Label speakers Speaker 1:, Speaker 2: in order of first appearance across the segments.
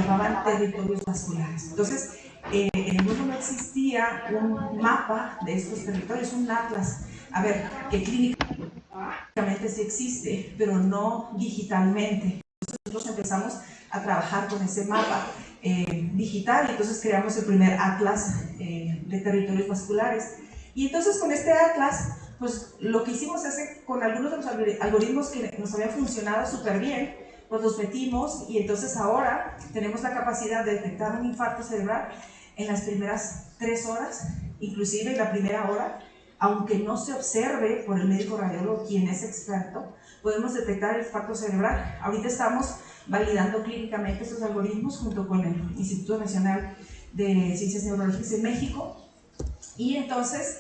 Speaker 1: llamaban territorios vasculares. Entonces, en el mundo no existía un mapa de estos territorios, un atlas. A ver, que clínicamente sí existe, pero no digitalmente. Nosotros empezamos a trabajar con ese mapa digital y entonces creamos el primer atlas de territorios vasculares. Y entonces con este atlas, pues lo que hicimos es que con algunos de los algoritmos que nos habían funcionado súper bien, pues los metimos y entonces ahora tenemos la capacidad de detectar un infarto cerebral en las primeras 3 horas, inclusive en la primera hora, aunque no se observe por el médico radiólogo quien es experto, podemos detectar el infarto cerebral. Ahorita estamos validando clínicamente estos algoritmos junto con el Instituto Nacional de Ciencias Neurológicas de México y entonces,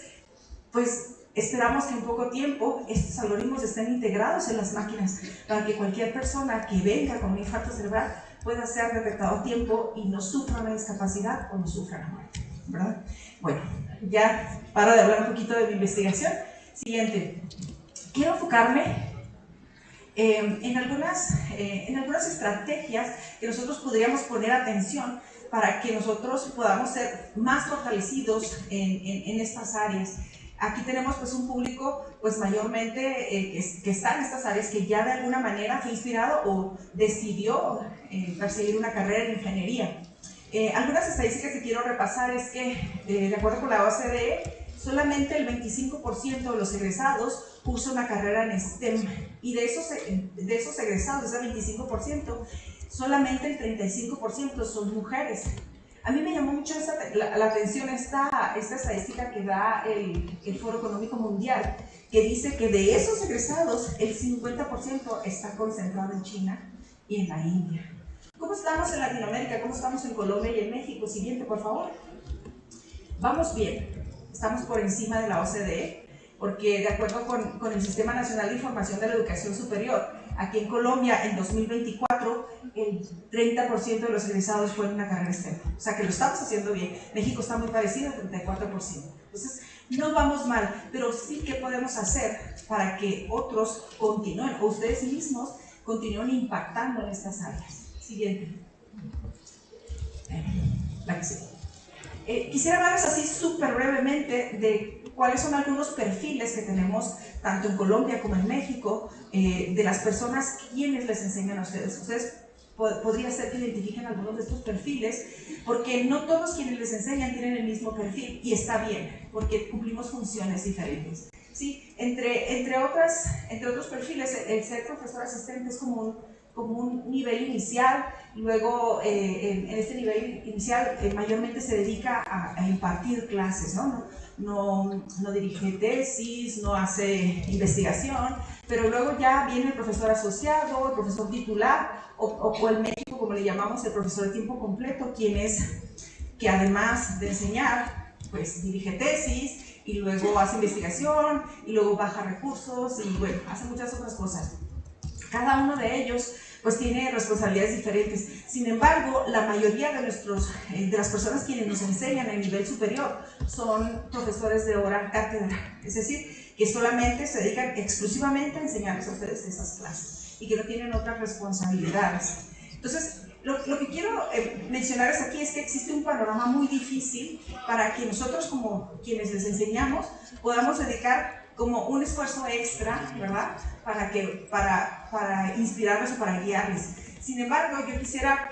Speaker 1: pues esperamos que en poco tiempo estos algoritmos estén integrados en las máquinas para que cualquier persona que venga con un infarto cerebral pueda ser detectado a tiempo y no sufra una discapacidad o no sufra la muerte, ¿verdad? Bueno, ya paro de hablar un poquito de mi investigación. Siguiente. Quiero enfocarme en algunas estrategias que nosotros podríamos poner atención para que nosotros podamos ser más fortalecidos en estas áreas. Aquí tenemos pues un público pues mayormente que está en estas áreas, que ya de alguna manera fue inspirado o decidió perseguir una carrera en ingeniería. Algunas estadísticas que quiero repasar es que de acuerdo con la OCDE, solamente el 25% de los egresados usa una carrera en STEM y de esos egresados, ese 25%, solamente el 35% son mujeres. A mí me llamó mucho la atención esta estadística que da el Foro Económico Mundial, que dice que de esos egresados, el 50% está concentrado en China y en la India. ¿Cómo estamos en Latinoamérica? ¿Cómo estamos en Colombia y en México? Siguiente, por favor. Vamos bien, estamos por encima de la OCDE, porque de acuerdo con el Sistema Nacional de Información de la Educación Superior, aquí en Colombia, en 2024, el 30% de los egresados fue en una carrera STEM. O sea que lo estamos haciendo bien. México está muy parecido, 34%. Entonces, no vamos mal, pero sí, ¿qué podemos hacer para que otros continúen, o ustedes mismos continúen impactando en estas áreas? Siguiente. La que sigue. Quisiera hablarles así súper brevemente de cuáles son algunos perfiles que tenemos tanto en Colombia como en México de las personas quienes les enseñan a ustedes. Ustedes podría ser que identifiquen algunos de estos perfiles, porque no todos quienes les enseñan tienen el mismo perfil y está bien, porque cumplimos funciones diferentes. ¿Sí? Entre otros perfiles, el ser profesor asistente es como un nivel inicial. Luego en este nivel inicial mayormente se dedica a impartir clases, no dirige tesis, no hace investigación, pero luego ya viene el profesor asociado, el profesor titular o en México, como le llamamos, el profesor de tiempo completo, que además de enseñar, pues dirige tesis y luego hace investigación y luego baja recursos y bueno, hace muchas otras cosas. Cada uno de ellos pues tiene responsabilidades diferentes. Sin embargo, la mayoría de las personas quienes nos enseñan en nivel superior son profesores de hora cátedra, es decir, que solamente se dedican exclusivamente a enseñarles a ustedes esas clases y que no tienen otras responsabilidades. Entonces, lo que quiero mencionarles aquí es que existe un panorama muy difícil para que nosotros, como quienes les enseñamos, podamos dedicar como un esfuerzo extra, ¿verdad? Para inspirarlos o para guiarles. Sin embargo, yo quisiera,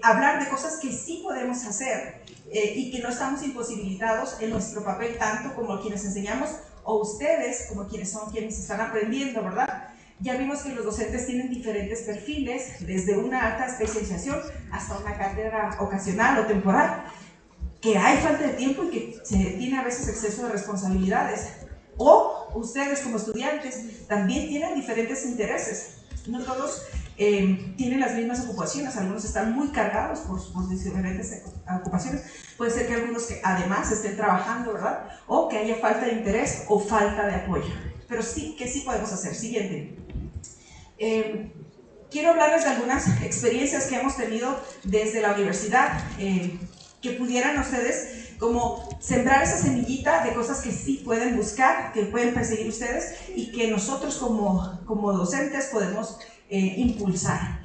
Speaker 1: hablar de cosas que sí podemos hacer y que no estamos imposibilitados en nuestro papel, tanto como quienes enseñamos o ustedes como quienes están aprendiendo, ¿verdad? Ya vimos que los docentes tienen diferentes perfiles, desde una alta especialización hasta una cátedra ocasional o temporal, que hay falta de tiempo y que se tiene a veces exceso de responsabilidades. O ustedes como estudiantes también tienen diferentes intereses. No todos tienen las mismas ocupaciones, algunos están muy cargados por diferentes ocupaciones. Puede ser que algunos que además estén trabajando, ¿verdad? O que haya falta de interés o falta de apoyo. Pero sí, que sí podemos hacer. Siguiente. Quiero hablarles de algunas experiencias que hemos tenido desde la universidad, que pudieran ustedes como sembrar esa semillita de cosas que sí pueden buscar, que pueden perseguir ustedes y que nosotros como docentes podemos impulsar.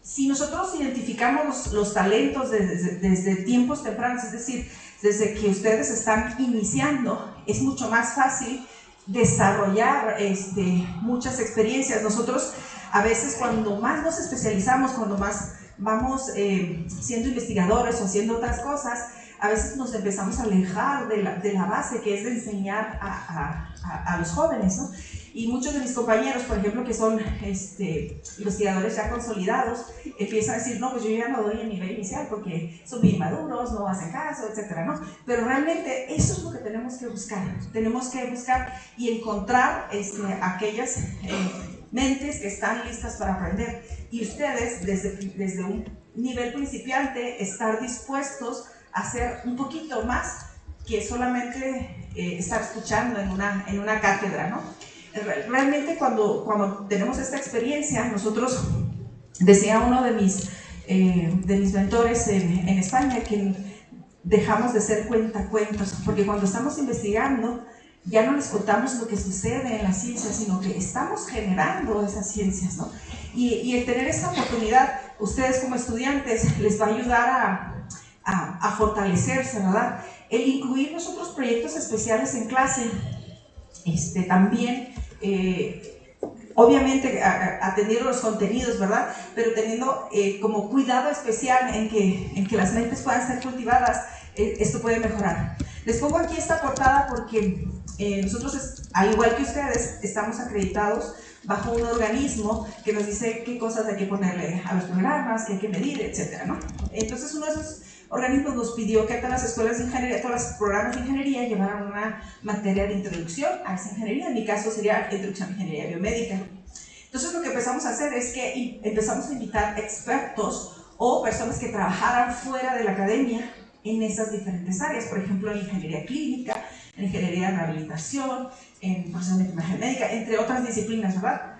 Speaker 1: si nosotros identificamos los talentos desde tiempos tempranos, es decir, desde que ustedes están iniciando, es mucho más fácil desarrollar muchas experiencias. Nosotros a veces cuando más nos especializamos, cuando más vamos siendo investigadores o haciendo otras cosas, a veces nos empezamos a alejar de la base que es de enseñar a los jóvenes, ¿no? Y muchos de mis compañeros, por ejemplo, que son investigadores ya consolidados, empiezan a decir, no, pues yo ya no doy el nivel inicial porque son bien maduros, no hacen caso, etcétera, ¿no? Pero realmente eso es lo que tenemos que buscar. Tenemos que buscar y encontrar aquellas mentes que están listas para aprender. Y ustedes, desde un nivel principiante, estar dispuestos a hacer un poquito más que solamente estar escuchando en una cátedra, ¿no? Realmente cuando tenemos esta experiencia, nosotros, decía uno de mis mentores en España, que dejamos de ser cuentacuentos, porque cuando estamos investigando ya no les contamos lo que sucede en la ciencia, sino que estamos generando esas ciencias, ¿no? Y el tener esta oportunidad, ustedes como estudiantes, les va a ayudar a fortalecerse, ¿verdad? El incluir nosotros proyectos especiales en clase, también, obviamente atendiendo los contenidos, ¿verdad? Pero teniendo como cuidado especial en que las mentes puedan ser cultivadas, esto puede mejorar. Les pongo aquí esta portada porque nosotros, al igual que ustedes, estamos acreditados bajo un organismo que nos dice qué cosas hay que ponerle a los programas, qué hay que medir, etcétera, ¿no? Entonces uno de esos organismos nos pidió que a todas las escuelas de ingeniería, todos los programas de ingeniería llevaran una materia de introducción a esa ingeniería. En mi caso sería introducción a ingeniería biomédica. Entonces lo que empezamos a hacer es que empezamos a invitar expertos o personas que trabajaran fuera de la academia en esas diferentes áreas, por ejemplo en ingeniería clínica, en ingeniería de rehabilitación, en procesamiento de imagen médica, entre otras disciplinas, ¿verdad?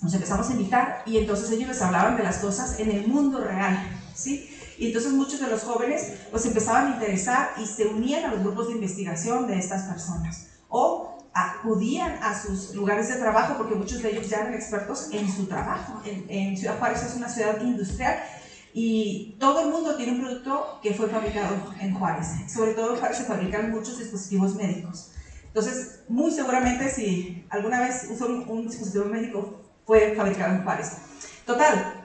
Speaker 1: Nos empezamos a invitar y entonces ellos les hablaban de las cosas en el mundo real, ¿sí? Y entonces muchos de los jóvenes pues empezaban a interesar y se unían a los grupos de investigación de estas personas o acudían a sus lugares de trabajo porque muchos de ellos ya eran expertos en su trabajo. En Ciudad Juárez es una ciudad industrial y todo el mundo tiene un producto que fue fabricado en Juárez. Sobre todo en Juárez se fabrican muchos dispositivos médicos. Entonces, muy seguramente si alguna vez usó un dispositivo médico fue fabricado en Juárez. Total,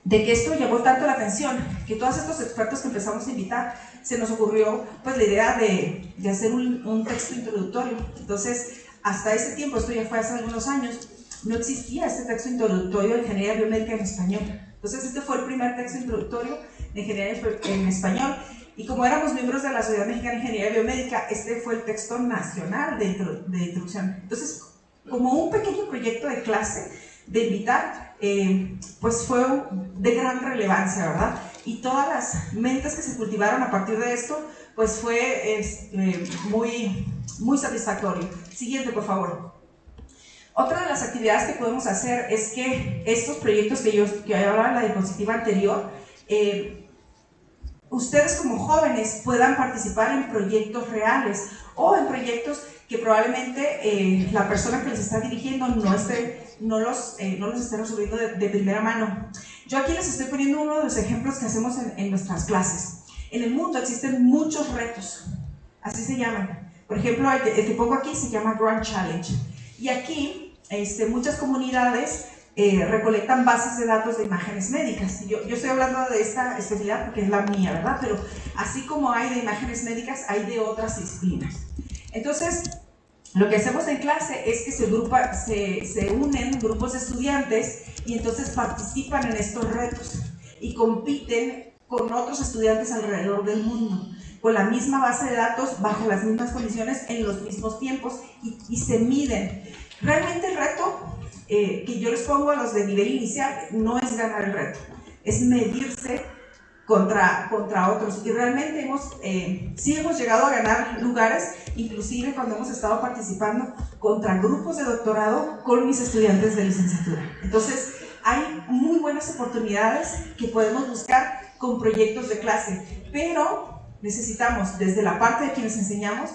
Speaker 1: de que esto llamó tanto la atención que todos estos expertos que empezamos a invitar se nos ocurrió pues la idea de hacer un texto introductorio. Entonces hasta ese tiempo, esto ya fue hace algunos años, no existía este texto introductorio de ingeniería biomédica en español. Entonces este fue el primer texto introductorio de ingeniería en español y como éramos miembros de la Sociedad Mexicana de Ingeniería Biomédica, este fue el texto nacional de introducción. Entonces como un pequeño proyecto de clase de invitar, pues fue de gran relevancia, ¿verdad? Y todas las mentes que se cultivaron a partir de esto, pues fue muy satisfactorio. Siguiente, por favor. Otra de las actividades que podemos hacer es que estos proyectos que hablaba en la diapositiva anterior, ustedes como jóvenes puedan participar en proyectos reales o en proyectos que probablemente la persona que les está dirigiendo no los esté resolviendo de primera mano. Yo aquí les estoy poniendo uno de los ejemplos que hacemos en nuestras clases. En el mundo existen muchos retos, así se llaman. Por ejemplo, el que pongo aquí se llama Grand Challenge. Y aquí muchas comunidades recolectan bases de datos de imágenes médicas. Yo estoy hablando de esta especialidad porque es la mía, ¿verdad? Pero así como hay de imágenes médicas, hay de otras disciplinas. Entonces, lo que hacemos en clase es que se unen grupos de estudiantes y entonces participan en estos retos y compiten con otros estudiantes alrededor del mundo, con la misma base de datos, bajo las mismas condiciones, en los mismos tiempos y se miden. Realmente el reto que yo les pongo a los de nivel inicial no es ganar el reto, es medirse contra otros y realmente sí hemos llegado a ganar lugares, inclusive cuando hemos estado participando contra grupos de doctorado con mis estudiantes de licenciatura. Entonces hay muy buenas oportunidades que podemos buscar con proyectos de clase, pero necesitamos desde la parte de quienes enseñamos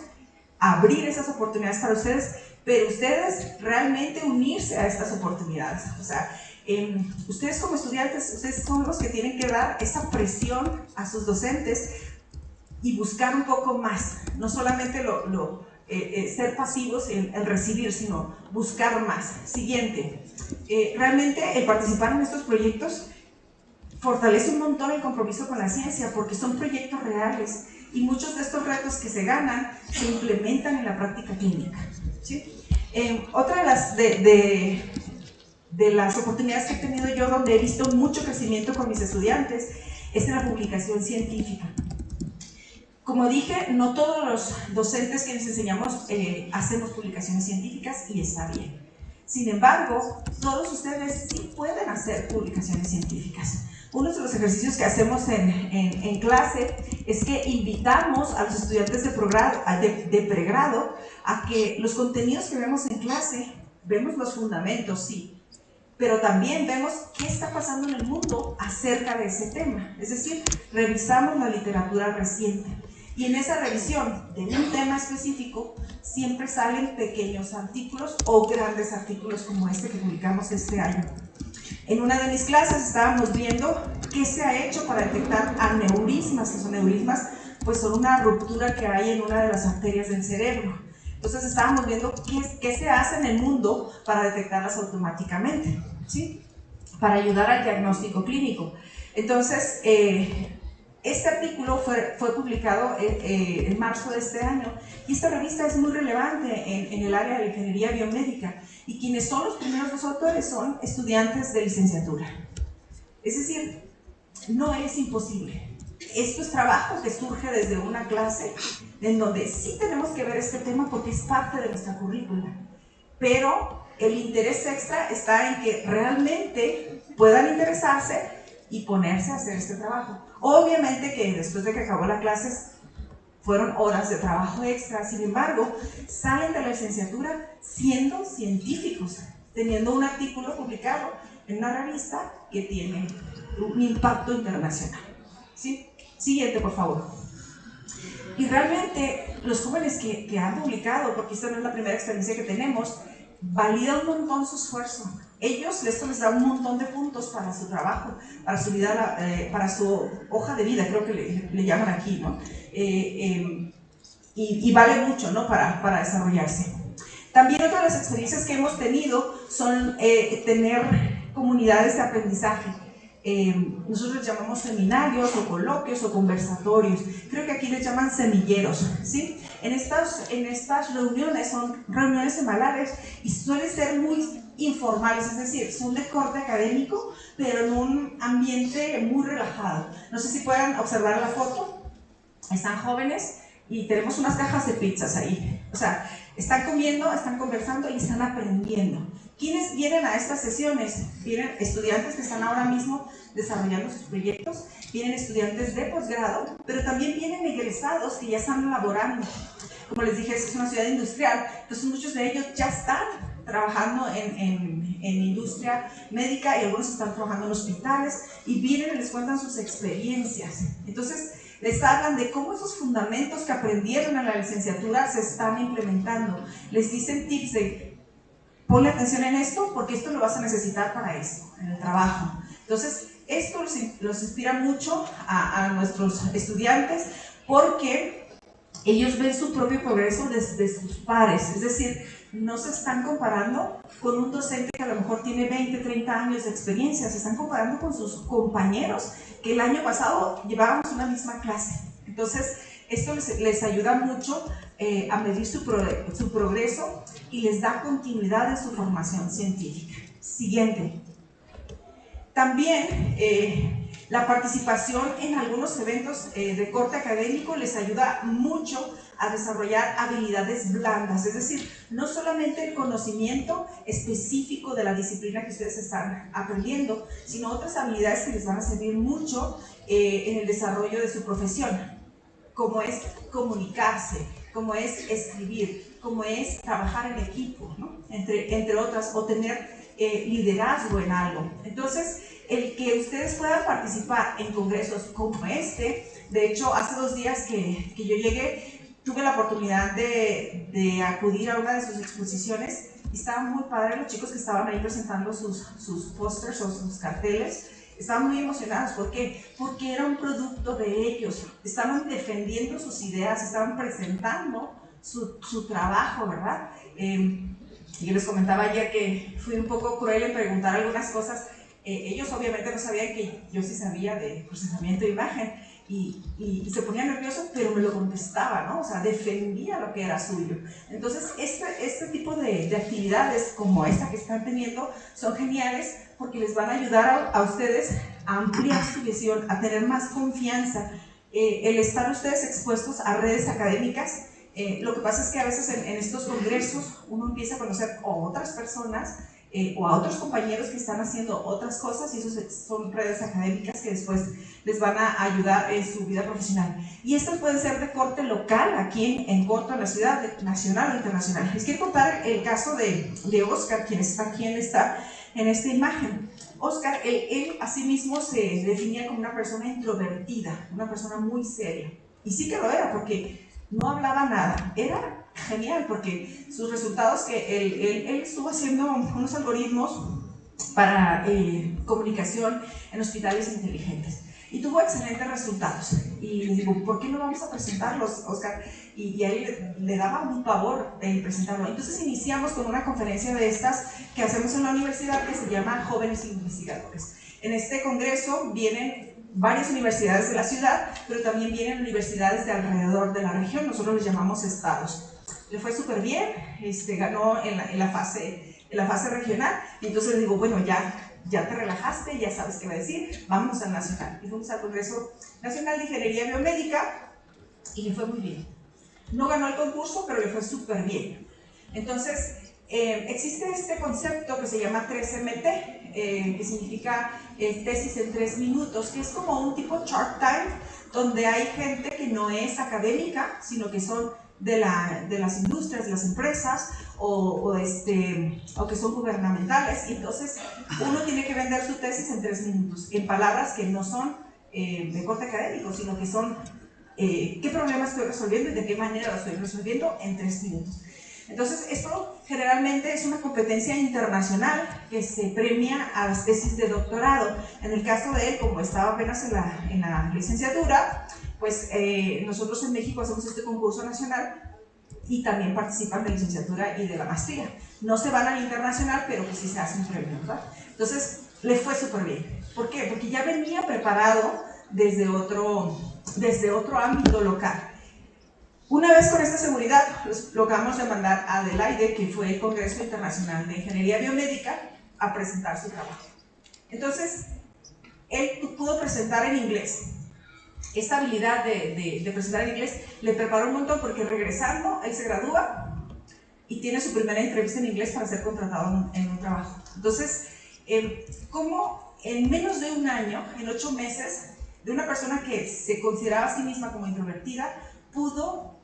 Speaker 1: abrir esas oportunidades para ustedes, pero ustedes realmente unirse a estas oportunidades. O sea, Ustedes como estudiantes, ustedes son los que tienen que dar esa presión a sus docentes y buscar un poco más, no solamente ser pasivos en recibir, sino buscar más. Siguiente, realmente el participar en estos proyectos fortalece un montón el compromiso con la ciencia, porque son proyectos reales y muchos de estos retos que se ganan se implementan en la práctica clínica, ¿sí? Otra de las oportunidades que he tenido yo donde he visto mucho crecimiento con mis estudiantes es en la publicación científica. Como dije, no todos los docentes que les enseñamos hacemos publicaciones científicas y está bien. Sin embargo, todos ustedes sí pueden hacer publicaciones científicas. Uno de los ejercicios que hacemos en clase es que invitamos a los estudiantes de pregrado a que los contenidos que vemos en clase, vemos los fundamentos, sí, pero también vemos qué está pasando en el mundo acerca de ese tema. Es decir, revisamos la literatura reciente. Y en esa revisión de un tema específico siempre salen pequeños artículos o grandes artículos como este que publicamos este año. En una de mis clases estábamos viendo qué se ha hecho para detectar aneurismas, que son neurismas, pues son una ruptura que hay en una de las arterias del cerebro. Entonces estábamos viendo qué se hace en el mundo para detectarlas automáticamente, ¿sí? Para ayudar al diagnóstico clínico. Entonces, este artículo fue publicado en marzo de este año y esta revista es muy relevante en el área de ingeniería biomédica y quienes son los primeros dos autores son estudiantes de licenciatura. Es decir, no es imposible. Esto es trabajo que surge desde una clase en donde sí tenemos que ver este tema porque es parte de nuestra currícula, pero el interés extra está en que realmente puedan interesarse y ponerse a hacer este trabajo. Obviamente que después de que acabó la clase fueron horas de trabajo extra, sin embargo, salen de la licenciatura siendo científicos, teniendo un artículo publicado en una revista que tiene un impacto internacional, ¿sí? Siguiente, por favor. Y realmente los jóvenes que han publicado, porque esta no es la primera experiencia que tenemos, valida un montón su esfuerzo. Esto les da un montón de puntos para su trabajo, para su vida, para su hoja de vida, creo que le llaman aquí, ¿no? Y vale mucho, ¿no? Para desarrollarse. También otra de las experiencias que hemos tenido son tener comunidades de aprendizaje. Nosotros les llamamos seminarios o coloquios o conversatorios. Creo que aquí les llaman semilleros, ¿sí? En estas reuniones son reuniones semanales y suelen ser muy informales, es decir, son de corte académico, pero en un ambiente muy relajado. No sé si puedan observar la foto. Están jóvenes y tenemos unas cajas de pizzas ahí. O sea, están comiendo, están conversando y están aprendiendo. ¿Quiénes vienen a estas sesiones? Vienen estudiantes que están ahora mismo desarrollando sus proyectos, vienen estudiantes de posgrado, pero también vienen egresados que ya están laborando. Como les dije, es una ciudad industrial, entonces muchos de ellos ya están trabajando en industria médica y algunos están trabajando en hospitales y vienen y les cuentan sus experiencias. Entonces, les hablan de cómo esos fundamentos que aprendieron en la licenciatura se están implementando. Les dicen tips de ponle atención en esto porque esto lo vas a necesitar para esto, en el trabajo. Entonces, esto los inspira mucho a nuestros estudiantes porque ellos ven su propio progreso desde sus pares, es decir, no se están comparando con un docente que a lo mejor tiene 20, 30 años de experiencia, se están comparando con sus compañeros que el año pasado llevábamos una misma clase. Entonces, esto les ayuda mucho a medir su progreso y les da continuidad en su formación científica. Siguiente. También la participación en algunos eventos de corte académico les ayuda mucho a desarrollar habilidades blandas, es decir, no solamente el conocimiento específico de la disciplina que ustedes están aprendiendo, sino otras habilidades que les van a servir mucho en el desarrollo de su profesión, como es comunicarse, como es escribir, como es trabajar en equipo, ¿no? entre otras, o tener liderazgo en algo. Entonces, el que ustedes puedan participar en congresos como este, de hecho, hace 2 días que yo llegué, tuve la oportunidad de acudir a una de sus exposiciones y estaban muy padres los chicos que estaban ahí presentando sus pósters o sus carteles. Estaban muy emocionados. ¿Por qué? Porque era un producto de ellos. Estaban defendiendo sus ideas, estaban presentando su trabajo, ¿verdad? Yo les comentaba ayer que fui un poco cruel en preguntar algunas cosas. Ellos obviamente no sabían que yo sí sabía de procesamiento de imagen y se ponía nervioso, pero me lo contestaba, ¿no? O sea, defendía lo que era suyo. Entonces, este tipo de actividades como esta que están teniendo son geniales porque les van a ayudar a ustedes a ampliar su visión, a tener más confianza. El estar ustedes expuestos a redes académicas, lo que pasa es que a veces en estos congresos uno empieza a conocer a otras personas o a otros compañeros que están haciendo otras cosas y esas son redes académicas que después les van a ayudar en su vida profesional. Y estas pueden ser de corte local, aquí en Corto, en la ciudad, nacional o internacional. Les quiero contar el caso de Oscar, quien está en esta imagen. Oscar, él a sí mismo se definía como una persona introvertida, una persona muy seria. Y sí que lo era, porque no hablaba nada. Era genial, porque sus resultados, que él estuvo haciendo unos algoritmos para comunicación en hospitales inteligentes. Y tuvo excelentes resultados. Y digo, ¿por qué no vamos a presentarlos, Oscar? Y a él le daba un pavor presentarlo. Entonces iniciamos con una conferencia de estas que hacemos en la universidad que se llama Jóvenes Investigadores. En este congreso vienen varias universidades de la ciudad, pero también vienen universidades de alrededor de la región. Nosotros les llamamos estados. Le fue súper bien, ganó en la fase regional. Y entonces le digo, bueno, ya te relajaste, ya sabes qué va a decir, vamos al nacional. Y fuimos al Congreso Nacional de Ingeniería Biomédica y le fue muy bien. No ganó el concurso, pero le fue súper bien. Entonces, existe este concepto que se llama 3MT, que significa tesis en 3 minutos, que es como un tipo Shark Tank, donde hay gente que no es académica, sino que son de las industrias, de las empresas, o que son gubernamentales, y entonces uno tiene que vender su tesis en 3 minutos, en palabras que no son de corte académico, sino que son qué problema estoy resolviendo y de qué manera lo estoy resolviendo en 3 minutos. Entonces, esto generalmente es una competencia internacional que se premia a las tesis de doctorado. En el caso de él, como estaba apenas en la licenciatura, pues nosotros en México hacemos este concurso nacional y también participan de licenciatura y de la maestría. No se van al internacional, pero pues sí se hace un premio, ¿verdad? Entonces, le fue súper bien. ¿Por qué? Porque ya venía preparado desde otro ámbito local. Una vez con esta seguridad, lo acabamos de mandar a Adelaide, que fue el Congreso Internacional de Ingeniería Biomédica, a presentar su trabajo. Entonces, él pudo presentar en inglés. Esta habilidad de presentar en inglés le preparó un montón, porque regresando, él se gradúa y tiene su primera entrevista en inglés para ser contratado en un trabajo. Entonces, ¿cómo en menos de un año, en 8 meses, de una persona que se consideraba a sí misma como introvertida, pudo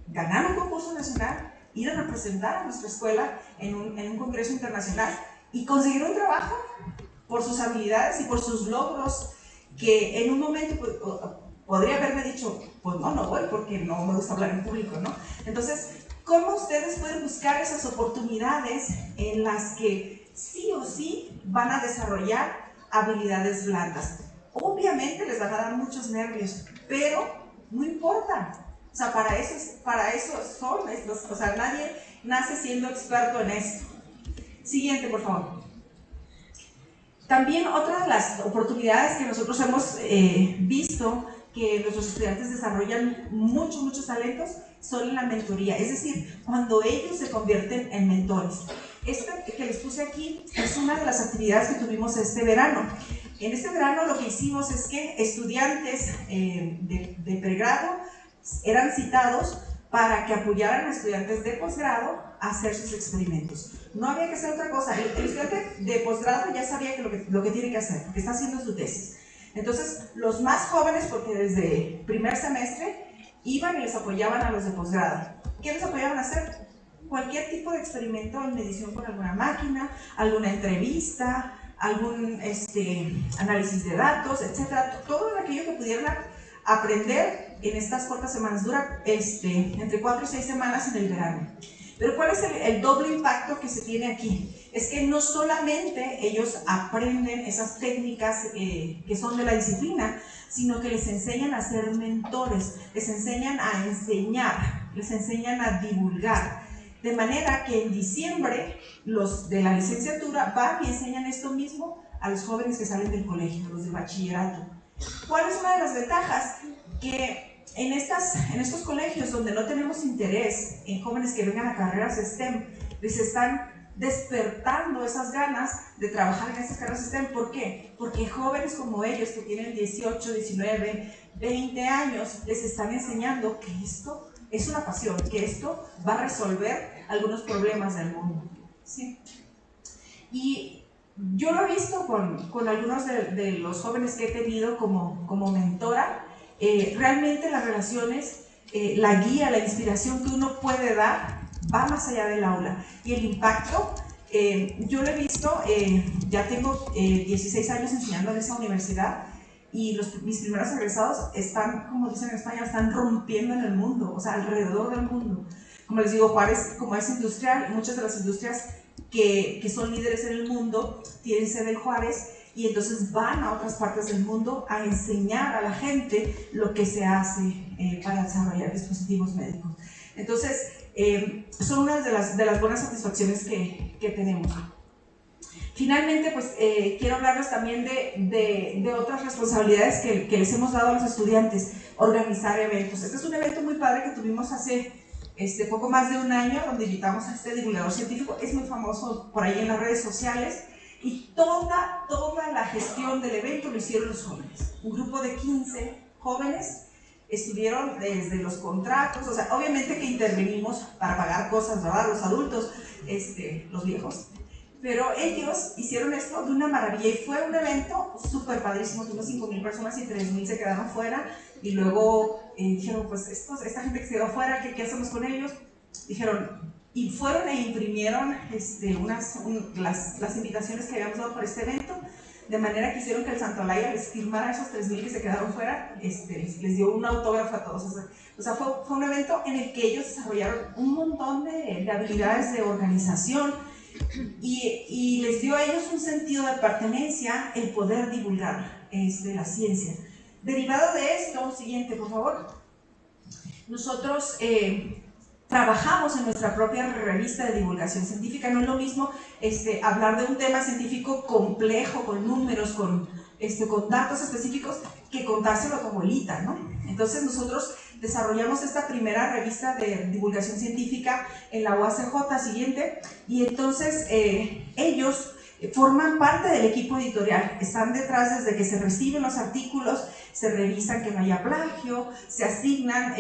Speaker 1: ganar un concurso nacional, ir a representar a nuestra escuela en un congreso internacional y conseguir un trabajo por sus habilidades y por sus logros, que en un momento podría haberme dicho, pues no voy porque no me gusta hablar en público, ¿no? Entonces, ¿cómo ustedes pueden buscar esas oportunidades en las que sí o sí van a desarrollar habilidades blandas? Obviamente les van a dar muchos nervios, pero no importa. O sea, para eso son estos. O sea, nadie nace siendo experto en esto. Siguiente, por favor. También otra de las oportunidades que nosotros hemos visto que nuestros estudiantes desarrollan muchos talentos son en la mentoría. Es decir, cuando ellos se convierten en mentores. Esta que les puse aquí es una de las actividades que tuvimos este verano. En este verano lo que hicimos es que estudiantes de pregrado eran citados para que apoyaran a estudiantes de posgrado a hacer sus experimentos. No había que hacer otra cosa. El estudiante de posgrado ya sabía lo que tiene que hacer, porque está haciendo su tesis. Entonces, los más jóvenes, porque desde primer semestre iban y les apoyaban a los de posgrado. ¿Qué les apoyaban a hacer? Cualquier tipo de experimento en medición con alguna máquina, alguna entrevista, algún análisis de datos, etc. Todo aquello que pudieran aprender en estas cortas semanas. Dura entre 4 y 6 semanas en el verano. Pero ¿cuál es el doble impacto que se tiene aquí? Es que no solamente ellos aprenden esas técnicas que son de la disciplina, sino que les enseñan a ser mentores, les enseñan a enseñar, les enseñan a divulgar. De manera que en diciembre los de la licenciatura van y enseñan esto mismo a los jóvenes que salen del colegio, los del bachillerato. ¿Cuál es una de las ventajas? Que en estos colegios donde no tenemos interés en jóvenes que vengan a carreras STEM, les están despertando esas ganas de trabajar en esas carreras STEM. ¿Por qué? Porque jóvenes como ellos que tienen 18, 19, 20 años les están enseñando que esto es una pasión, que esto va a resolver algunos problemas del mundo, ¿sí? Y yo lo he visto con algunos de los jóvenes que he tenido como mentora. Realmente las relaciones, la guía, la inspiración que uno puede dar va más allá del aula. Y el impacto, yo lo he visto, ya tengo 16 años enseñando en esa universidad, y mis primeros egresados están, como dicen en España, están rompiendo en el mundo, o sea, alrededor del mundo. Como les digo, Juárez, como es industrial, muchas de las industrias que son líderes en el mundo tienen sede en Juárez, y entonces van a otras partes del mundo a enseñar a la gente lo que se hace para desarrollar dispositivos médicos. Entonces, son una de las buenas satisfacciones que tenemos. Finalmente, pues quiero hablarles también de otras responsabilidades que les hemos dado a los estudiantes: organizar eventos. Este es un evento muy padre que tuvimos hace poco más de un año, donde invitamos a este divulgador científico. Es muy famoso por ahí en las redes sociales, y toda la gestión del evento lo hicieron los jóvenes. Un grupo de 15 jóvenes estuvieron desde los contratos, o sea, obviamente que intervenimos para pagar cosas, ¿verdad? Los adultos, los viejos. Pero ellos hicieron esto de una maravilla, y fue un evento súper padrísimo. Tuvimos 5,000 personas y 3,000 se quedaron fuera. Y luego dijeron, pues esta gente que se quedó fuera, ¿qué hacemos con ellos? Dijeron, y fueron e imprimieron las invitaciones que habíamos dado por este evento, de manera que hicieron que el Santolaya les firmara a esos 3,000 que se quedaron fuera, les dio un autógrafo a todos. O sea, fue un evento en el que ellos desarrollaron un montón de habilidades de organización, y les dio a ellos un sentido de pertenencia el poder divulgar la ciencia. Derivado de esto, siguiente por favor, nosotros trabajamos en nuestra propia revista de divulgación científica. No es lo mismo hablar de un tema científico complejo, con números, con datos específicos, que contárselo como bolita, ¿no? Entonces nosotros desarrollamos esta primera revista de divulgación científica en la UACJ, siguiente, y entonces ellos forman parte del equipo editorial, están detrás desde que se reciben los artículos, se revisan que no haya plagio, se asignan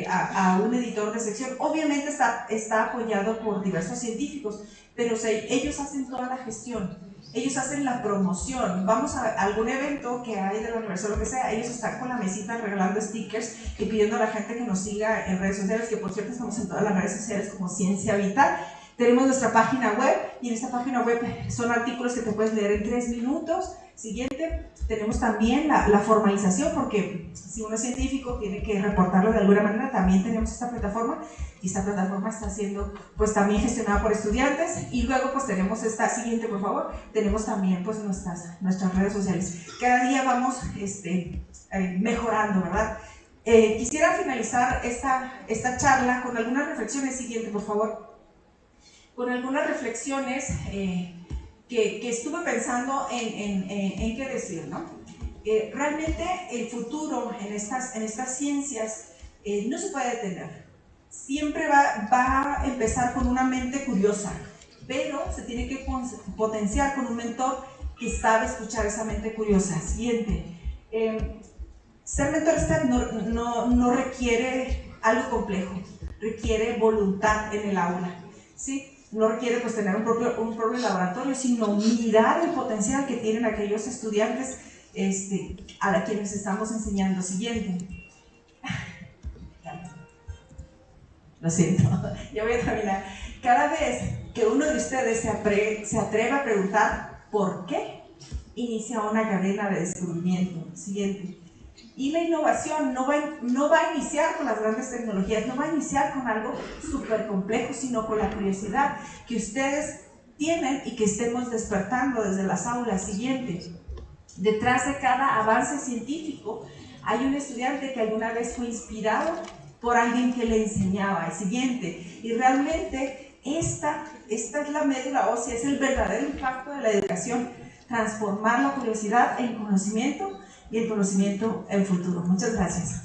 Speaker 1: a un editor de sección. Obviamente está apoyado por diversos científicos, pero ellos hacen toda la gestión. Ellos hacen la promoción. Vamos a algún evento que hay de la universidad, lo que sea, ellos están con la mesita regalando stickers y pidiendo a la gente que nos siga en redes sociales, que por cierto estamos en todas las redes sociales como Ciencia Vital. Tenemos nuestra página web, y en esta página web son artículos que te puedes leer en 3 minutos. Siguiente, tenemos también la formalización, porque si uno es científico tiene que reportarlo de alguna manera. También tenemos esta plataforma, y esta plataforma está siendo pues también gestionada por estudiantes. Y luego pues tenemos esta, siguiente por favor, tenemos también pues nuestras redes sociales. Cada día vamos mejorando, ¿verdad? Quisiera finalizar esta charla con algunas reflexiones. Siguiente por favor. Con algunas reflexiones que estuve pensando en qué decir, ¿no? Realmente el futuro en estas ciencias no se puede detener. Siempre va a empezar con una mente curiosa, pero se tiene que potenciar con un mentor que sabe escuchar esa mente curiosa. Siguiente. Ser mentor STEM no requiere algo complejo, requiere voluntad en el aula, ¿sí? No requiere pues tener un propio laboratorio, sino mirar el potencial que tienen aquellos estudiantes a quienes estamos enseñando. Siguiente. Lo siento, ya voy a terminar. Cada vez que uno de ustedes se atreve a preguntar ¿por qué?, inicia una cadena de descubrimiento. Siguiente. Y la innovación no va a iniciar con las grandes tecnologías, no va a iniciar con algo súper complejo, sino con la curiosidad que ustedes tienen y que estemos despertando desde las aulas. Siguiente, detrás de cada avance científico hay un estudiante que alguna vez fue inspirado por alguien que le enseñaba. El siguiente, y realmente esta es la médula ósea, es el verdadero impacto de la educación, transformar la curiosidad en conocimiento y el conocimiento en futuro. Muchas gracias.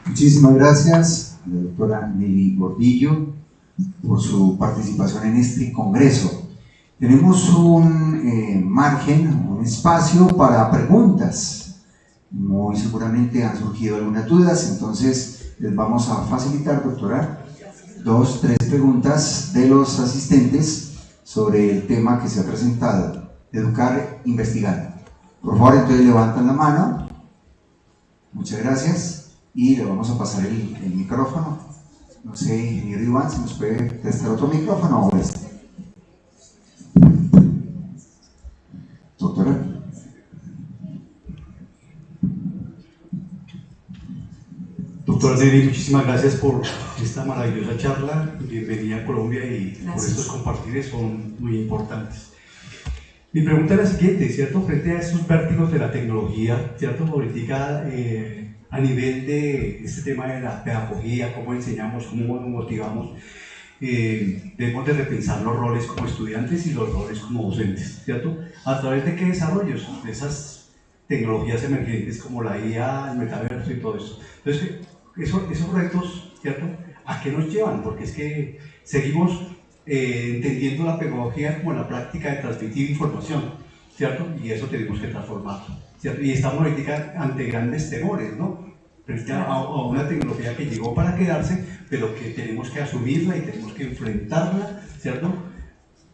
Speaker 2: Muchísimas gracias a la doctora Nelly Gordillo por su participación en este congreso. Tenemos un margen, un espacio para preguntas. Muy seguramente han surgido algunas dudas, entonces les vamos a facilitar, doctora, 2, 3 preguntas de los asistentes sobre el tema que se ha presentado, educar investigando. Por favor, entonces levantan la mano. Muchas gracias. Y le vamos a pasar el micrófono. No sé, ingeniero Iván, si nos puede prestar otro micrófono o este. Doctora.
Speaker 3: Doctora Nelly, muchísimas gracias por esta maravillosa charla. Bienvenida a Colombia y
Speaker 1: gracias.
Speaker 3: por estos compartires son muy importantes. Mi pregunta es la siguiente, ¿cierto? Frente a estos vértigos de la tecnología, ¿cierto? Ahorita, a nivel de este tema de la pedagogía, cómo enseñamos, cómo nos motivamos, debemos de repensar los roles como estudiantes y los roles como docentes, ¿cierto? ¿A través de qué desarrollos? De esas tecnologías emergentes como la IA, el metaverso y todo eso. Entonces, esos retos, ¿cierto? ¿A qué nos llevan? Porque es que seguimos entendiendo la pedagogía como la práctica de transmitir información, ¿cierto? Y eso tenemos que transformarlo, ¿cierto? Y estamos ahorita ante grandes temores, ¿no? Frente a una tecnología que llegó para quedarse, pero que tenemos que asumirla y tenemos que enfrentarla, ¿cierto?